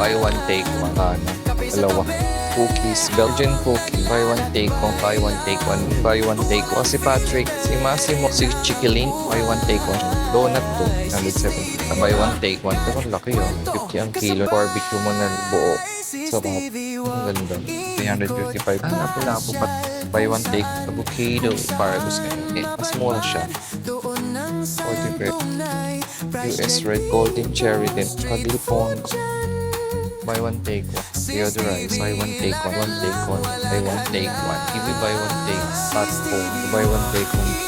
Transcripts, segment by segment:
buy one take one. Dalawa. Cookies, Belgian cookie. Buy one take one, buy one take one, buy one take one. Si Patrick, si Massimo, si Chiquilin, buy one take one. Donut to, 170. Buy one take one. Pero ang laki yun. 50 ang kilo. Barbecue mo na buo. Sarap. Ang ganda. 355. Napula po pa. Buy one take avocado. Para gusto nyo. Mas mura siya. 45. US Red Golden Cherry din. Kadlipon. Buy one take one. Deodorize. Buy one take one. One take one. Buy one take one. Give me buy one take. Fast food. Buy one take one.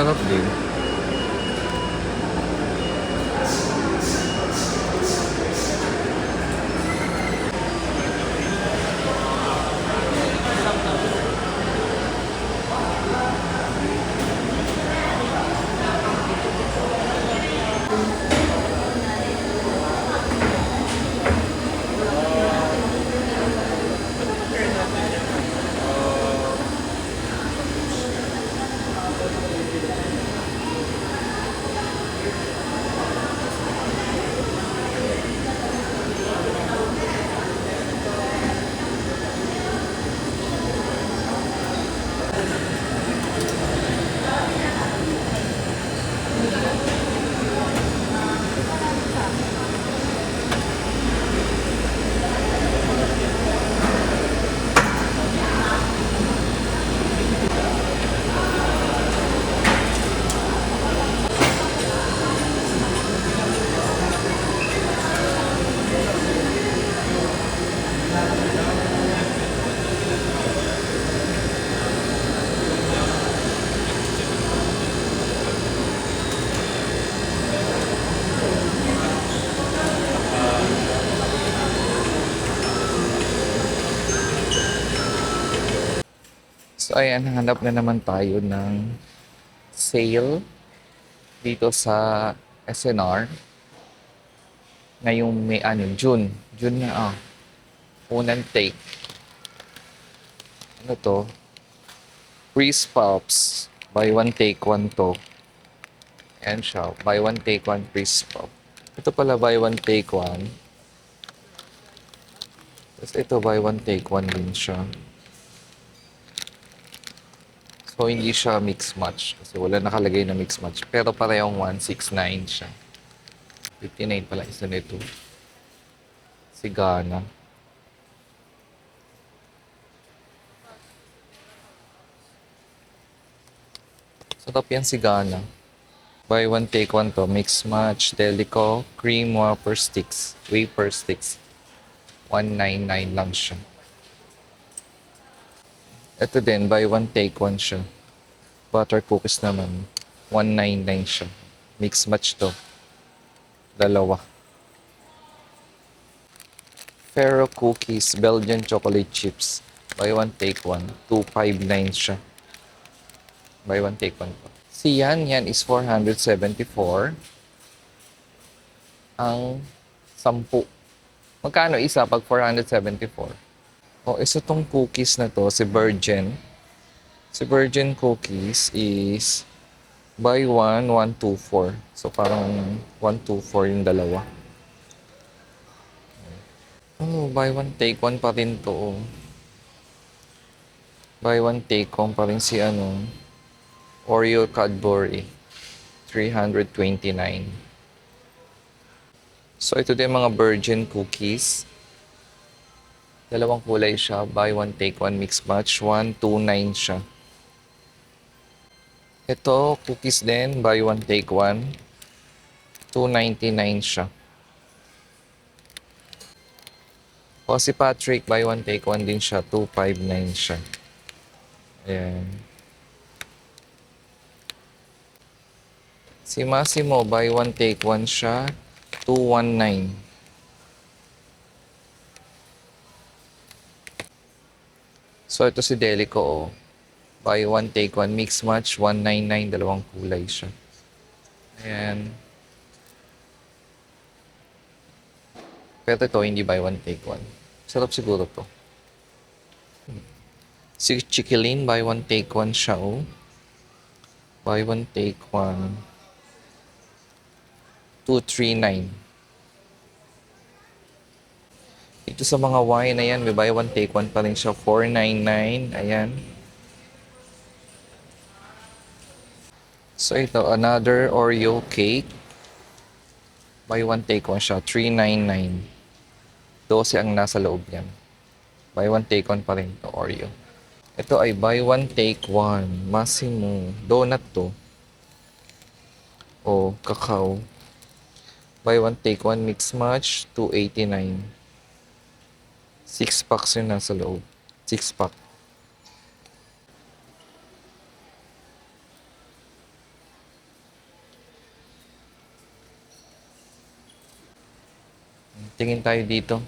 Sarap din. So ayan, hanap na naman tayo ng sale dito sa SNR. Ngayong may June. June na unang take. Ano to? Freeze Pops. Buy one take one to. Ayan siya. Buy one take one freeze pop. Ito pala buy one take one. Tapos ito buy one take one din siya. So, hindi siya mix match. Kasi wala nakalagay na mix match. Pero parehong 169 siya. 59 pala isa nito. Sigana. Sarap yan sigana. Buy one take one to. Mix match. Delico. Cream wafer sticks. Wafer sticks. 199 lang siya. Ito din, buy one take one siya. Butter cookies naman. 199 siya. Mix match to. Dalawa. Ferro cookies, Belgian chocolate chips. Buy one take one. 259 siya. Buy one take one po. Si yan is 474. Ang 10. Magkano isa pag 474? O, isa tong cookies na to, si Virgin. Si Virgin cookies is buy one, 124. So, parang 124 yung dalawa. Oh, buy one, take one pa rin to. Oh. Buy one, take one pa rin si Oreo Cadbury. 329. So, ito din mga Virgin cookies. Dalawang kulay siya. Buy one, take one, mix match. 129 siya. Ito, cookies din. Buy one, take one. 299 siya. O si Patrick, buy one, take one din siya. 259 siya. Ayan. Si Massimo, buy one, take one siya. 219. So, ito si Delico, oh. Buy one, take one. Mix match, 199. Dalawang kulay siya. Ayan. Pero ito, hindi buy one, take one. Sarap siguro to. Si Chiquilin, buy one, take one siya, oh. Buy one, take one. 239. Ito sa mga wine, ayan, may buy one, take one pa rin siya. 499. Ayan. So, ito, another Oreo cake. Buy one, take one siya. 399. 12 ang nasa loob yan. Buy one, take one pa rin to Oreo. Ito ay buy one, take one. Massimo. Donut to. O, kakao. Buy one, take one. Mix match. 289. 6 packs yun nasa loob. 6 pack. Tingin tayo dito.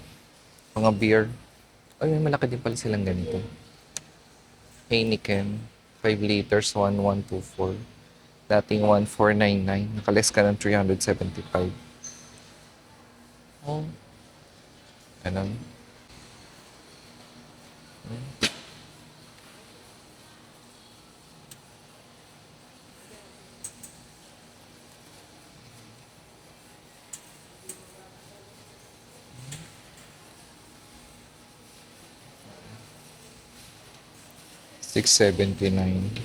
Mga beer. Ay, may malaki din pala silang ganito. Heineken. 5 liters, 1124. Dating 1499. Nakaless ka ng 375. Oh. Ganun. 679.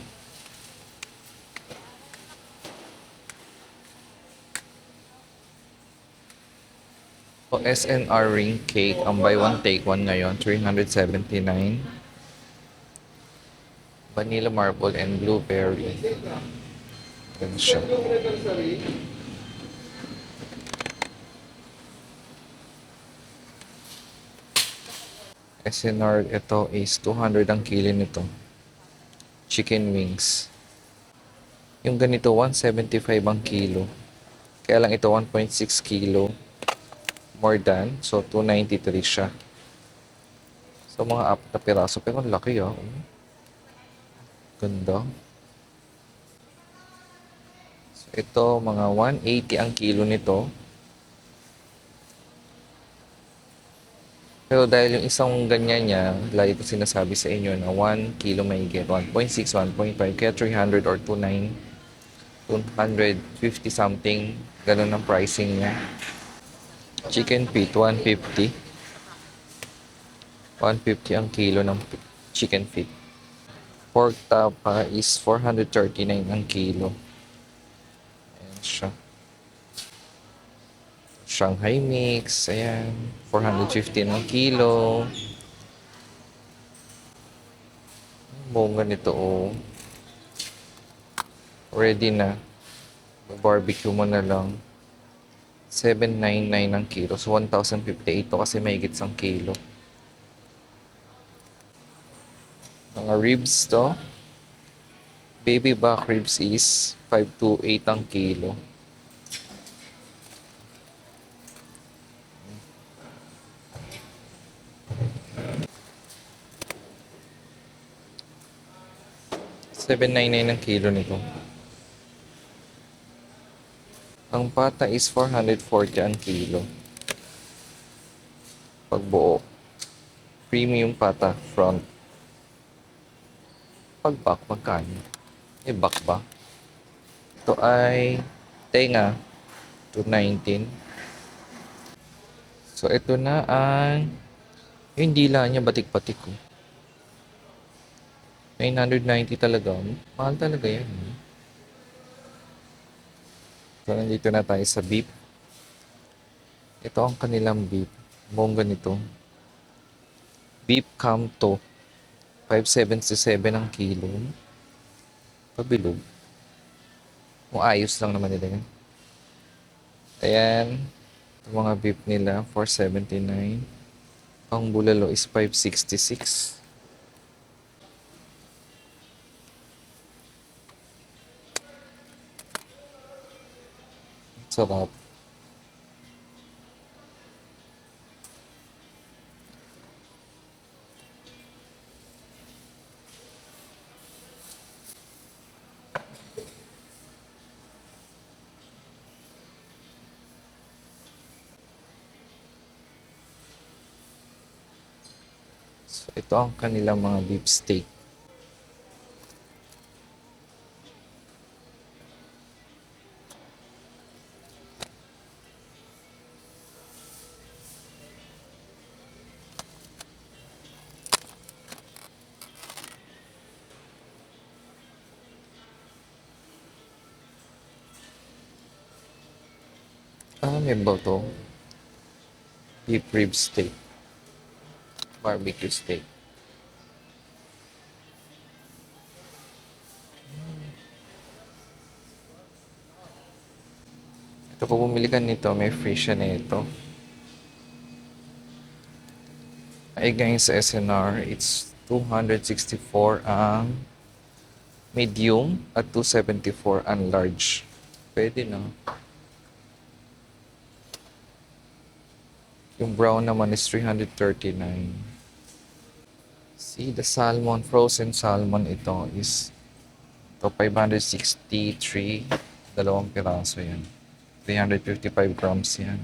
O SNR ring cake, ang buy one take one ngayon, 379. Vanilla marble and blueberry. Ganun siya. SNR, ito is 200 ang kilo nito. Chicken wings. Yung ganito, 175 ang kilo. Kaya lang ito, 1.6 kilo. More than. So, 293 siya. So, mga 4 na piraso. Pero ang laki, ah. Ganda. So, ito, mga 180 ang kilo nito. Pero dahil yung isang ganyan niya, lagi ko sinasabi sa inyo na 1 kilo may get 1.6, 1.5, kaya 300 or 29, 250 something, ganun ang pricing niya. Chicken feet, 150. 150 ang kilo ng chicken feet. Pork tapa is 439 ang kilo. Ayan siya. Shanghai mix, ayan. 450 ang kilo. Bunga nito, oh. Ready na. Barbecue mo na lang. 799 ang kilo. So, 1,058 to kasi may higit isang kilo. Mga ribs to. Baby back ribs is 528 ang kilo. $799 ang kilo nito. Ang pata is 440 ang kilo. Pagbuo. Premium pata front. Pag back, magkano? May back ba? Ito ay tenga. 219. So, ito na ang yung dila niya batik-batik ko. 990 talaga. Mahal talaga yan. So, nandito na tayo sa beef. Ito ang kanilang beef. Bongga nito. Beef Camto. 577 ang kilo. Pabilog. Kung ayos lang naman nila yan. Ayan. Ito mga beef nila, 479. Ang bulalo is 566. Sarap. So, ito ang kanilang mga beef steak. May ba to? Beef rib steak. Barbecue steak. Ito kung bumili ka nito, may free siya nito. Ay ngayon sa SNR, it's 264 ang medium at 274 ang large. Pwede na. Yung brown naman is 339. See, the salmon, frozen salmon ito is 563, dalawang piraso yan. 355 grams yan.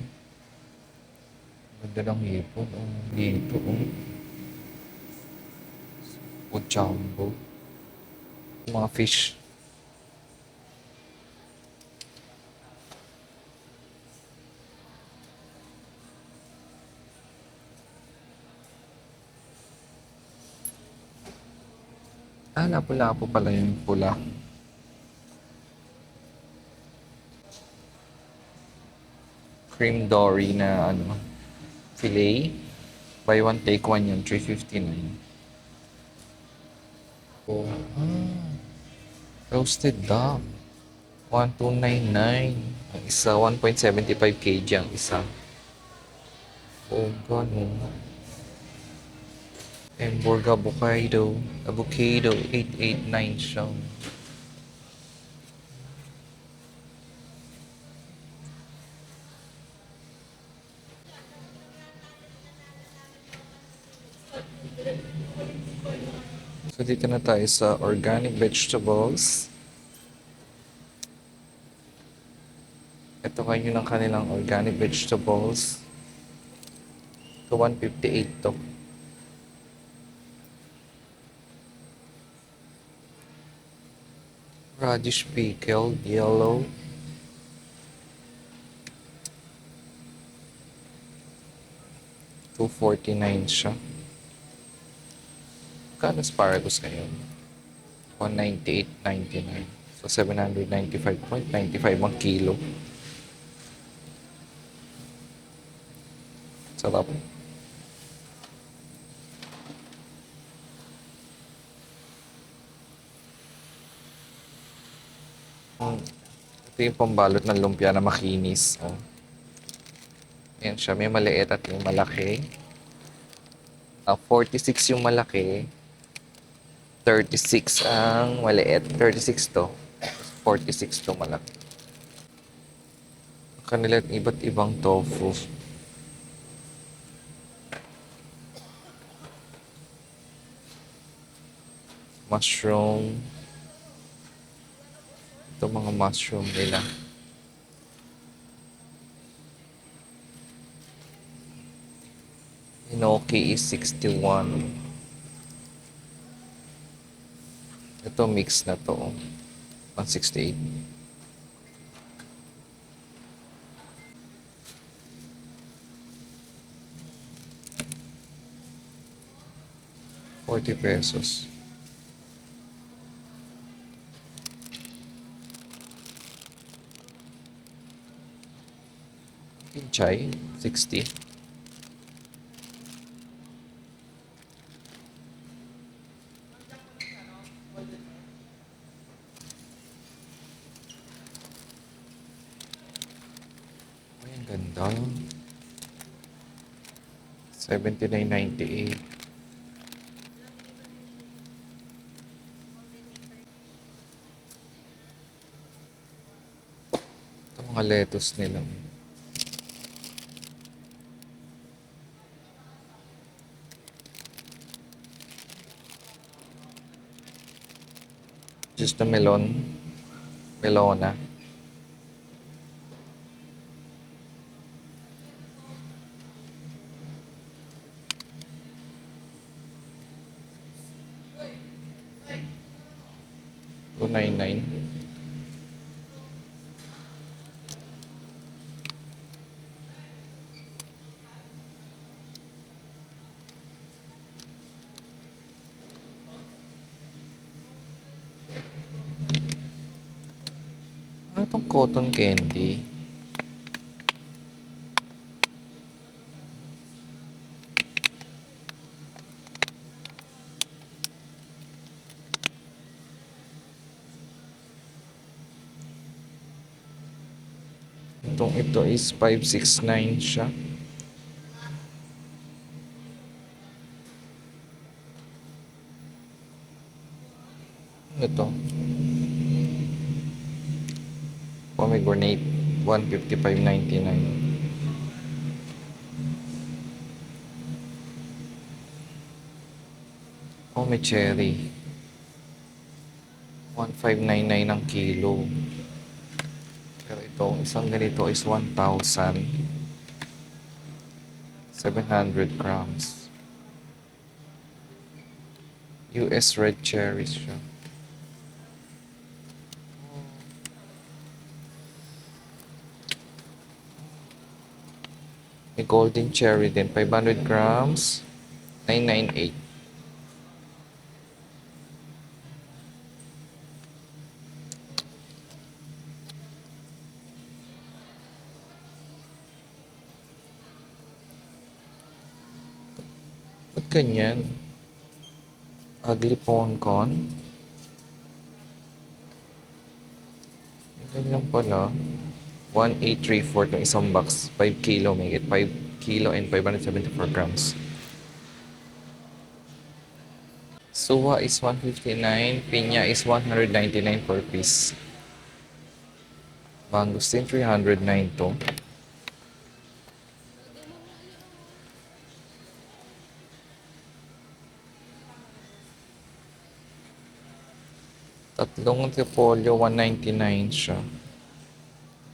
Ganda ng hipon. Dito, o jumbo. Mga fish. Lapu-lapu pala yung pula. Cream dory na fillet. Buy one, take one yan, 359. Oh, roasted duck. 1299. Ang isa, 1.75 kg ang isa. Oh, ganun. Hamburg avocado. Avocado, 889 siya. So, dito na tayo sa organic vegetables. Ito kayo ng kanilang organic vegetables. So, 158 to. Radish pickled, yellow. $249 siya. Kano asparagus ngayon? 198.99. So, 795.95 ang kilo. Sarap. Ito yung pambalot ng lumpia na makinis. Oh. Ayan siya. May maliit at may malaki. 46 yung malaki. 36 ang maliit. 36 to. 46 to malaki. Kanila iba't ibang tofu. Mushroom. Ito mga mushroom nila. Enoki is 61. Ito mix na to. 168. ₱40. Kinchay, 60. Ay, ang ganda. 79.98. Ito mga lettuce nila. Just a melon. Melona. 199. Ano itong cotton candy? Ito is 569 siya. Ano to? Pomegranate, 155.99. Oh, may cherry. 1599 ang kilo. Pero itong isang ganito is 1,700 grams. US red cherries siya. May golden cherry din, 500 grams, 998. Ba't ganyan? Ugly Poncon. Ganyan pala. 1834 itong isang box. 5 kilo, may get 5 kilo and 574 grams. Suwa is 159, pinya is 199 per piece. Mangosteen 309 to. Tatlong repolyo, 199 siya.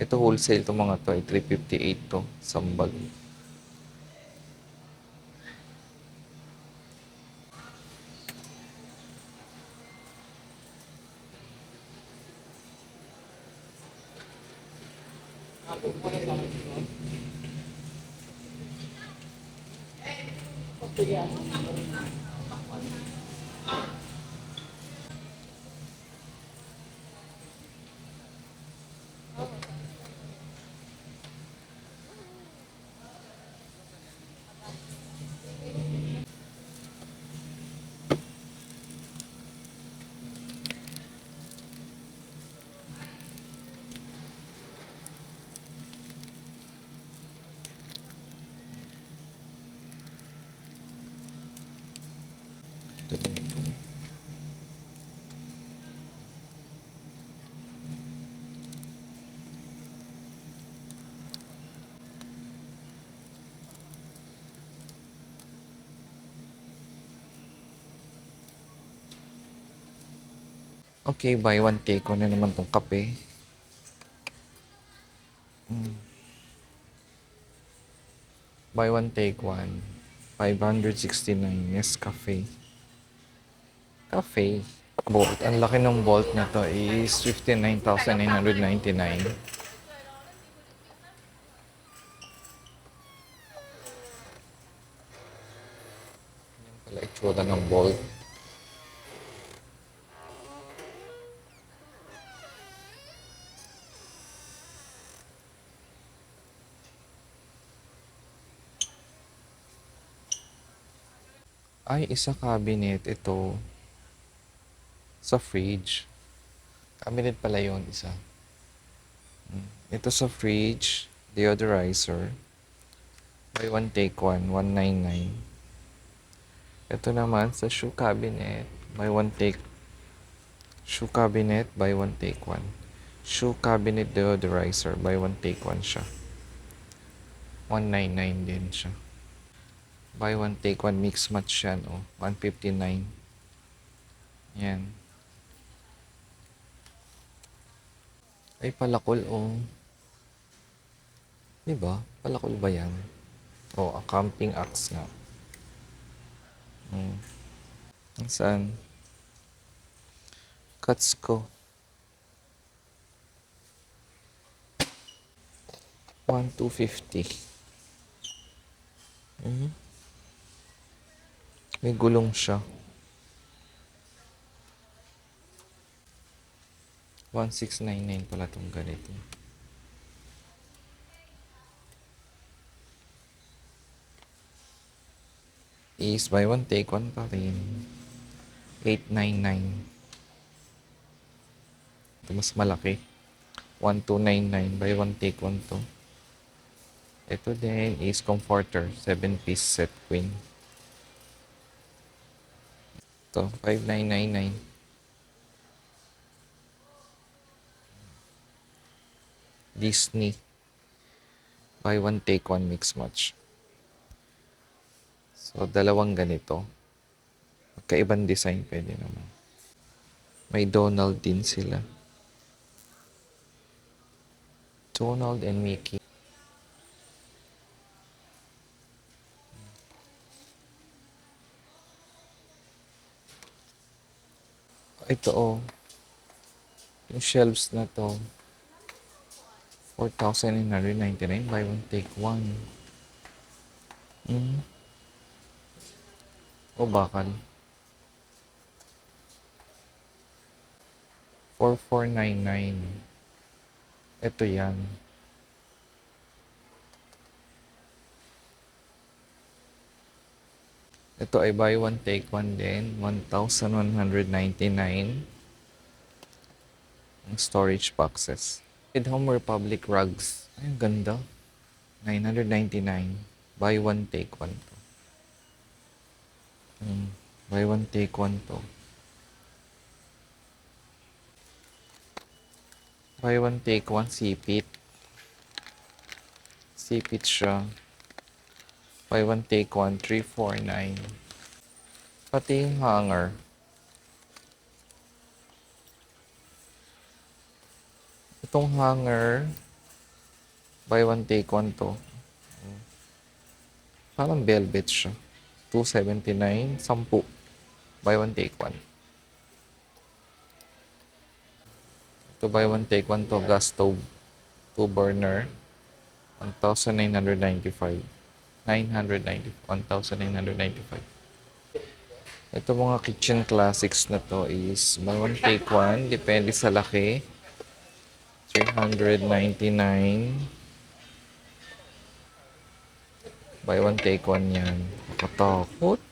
Ito wholesale to mga to, ay 358 to, sambal. Ito din ito. Okay, buy one take one na naman tong kape. Buy one take one. 569 Nescafe. Cafe. Bolt. Ang laki ng bolt na to is 59,999. Yan pala itsura ng bolt. Ay, isa cabinet ito. Sa fridge. Cabinet pala yun, isa. Ito sa fridge, deodorizer. Buy one take one, 199. Ito naman sa shoe cabinet, buy one take. Shoe cabinet, buy one take one. Shoe cabinet deodorizer, buy one take one siya. 199 din siya. Buy one take one mix match yan, oh. 159. Yan. Ay, palakol, oh. Diba? Palakol ba yan? Oh, a camping axe nga. Saan? Cuts ko. 1,250. May gulong siya. 1,699 pala tong ganito. Is buy one take one pa rin. 899. Ito mas malaki. 1,299. Buy one take one to. Ito din is comforter. 7-piece set queen. Ito, 5,999. Disney. Buy one take one mix match. So, dalawang ganito. Magkaibang design pwede naman. May Donald din sila. Donald and Mickey. Ito oh. Yung shelves na to. 4,999. Buy one take one. O bakal. 4,499. Ito yan. Ito ay buy one take one din. 1,199. Ang storage boxes. With Home Republic rugs. Ay, ang ganda. 999. Buy one take one to. Buy one take one to. Buy one take one sipit. Sipit siya. Buy one take one 349. Pati yung hanger. Itong hanger, buy one take one to. Parang velvet siya. 279, 10. Buy one take one. Ito buy one take one to gas stove. 2 burner. 1,995. 1,995. Ito mga kitchen classics na to is buy one take one. Depende sa laki. 399. Buy one take one yan. Nakatakot.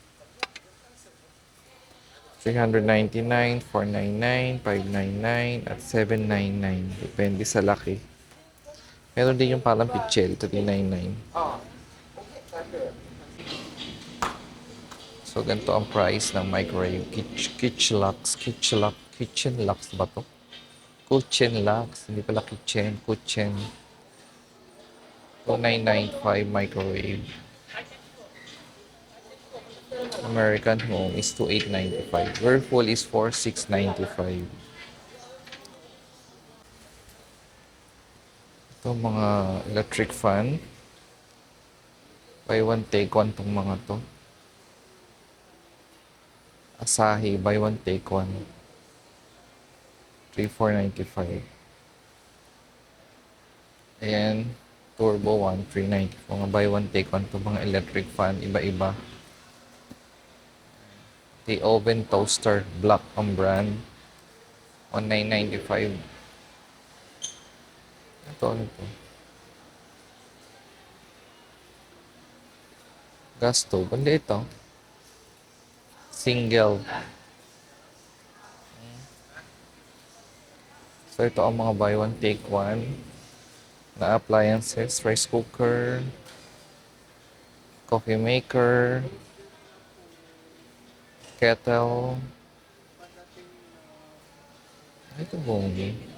399, 499, 599, at 799. Depende sa laki. Meron din yung parang pichel, 399. So, ganito ang price ng microwave. Kitchen Lux ba to? Kitchen Lux. Hindi pala kitchen. 2,995 microwave. American Home is 2,895. Whirlpool is 4,695. Ito mga electric fan. Buy one take one tong mga to. Asahi, buy one take one. 3,495. Ayan, Turbo 1, 390. Mga buy one take one to mga electric fan, iba-iba. The oven toaster, black ang brand. 1,995. Ito. Gas stove. Hindi ito. Single. So, ito ang mga buy one, take one na appliances. Rice cooker, coffee maker, kettle. Ito bongi.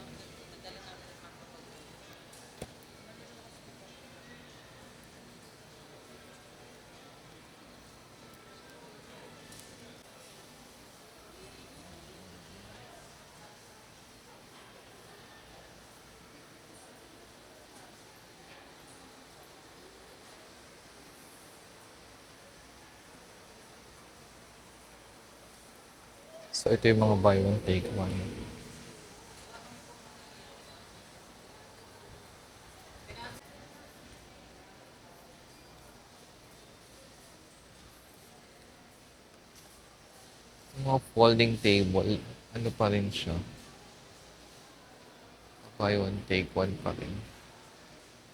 So, ito yung mga buy one, take one. Mga folding table, ano pa rin siya? Buy one, take one pa rin.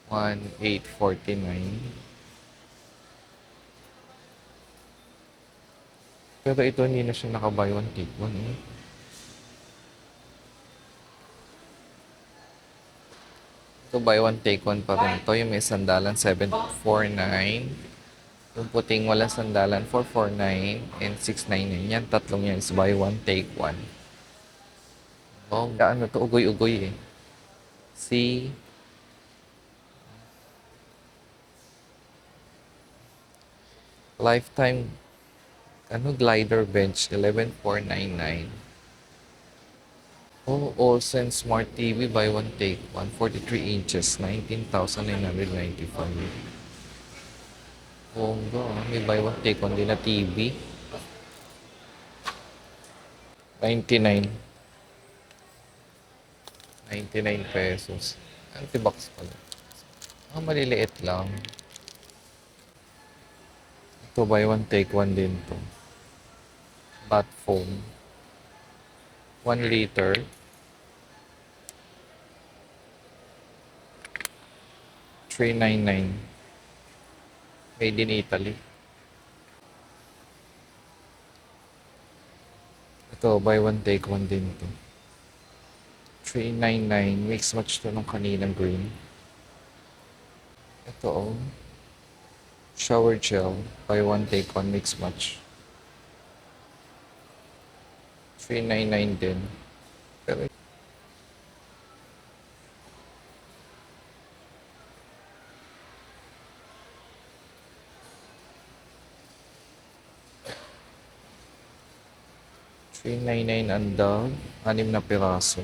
1,849. Pero ito hindi na siya naka-buy one, take one. Eh. Ito buy one, take one pa rin. Ito yung may sandalan, 749. Yung puting walang sandalan, 449 and 699. Yan, tatlong yan is buy one, take one. Oh, ano to, ugoy-ugoy eh. See? Lifetime, ano, glider bench, 11,499. Oh, Olsen Smart TV, buy one, take one, 43 inches, 19,995. Bongga, may buy one, take one din na TV. 99. 99 pesos. Anti-box pala. Maliliit lang. Ito, buy one, take one din to. Bat foam. 1 liter. 399. Made in Italy. Ito, buy one, take one din to. 399. Mix match to nung kaninang green. Ito, oh. Shower gel. Buy one, take one, mix match. 399 din. Pero, $399 ang dog. 6 na piraso.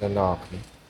Lalaki.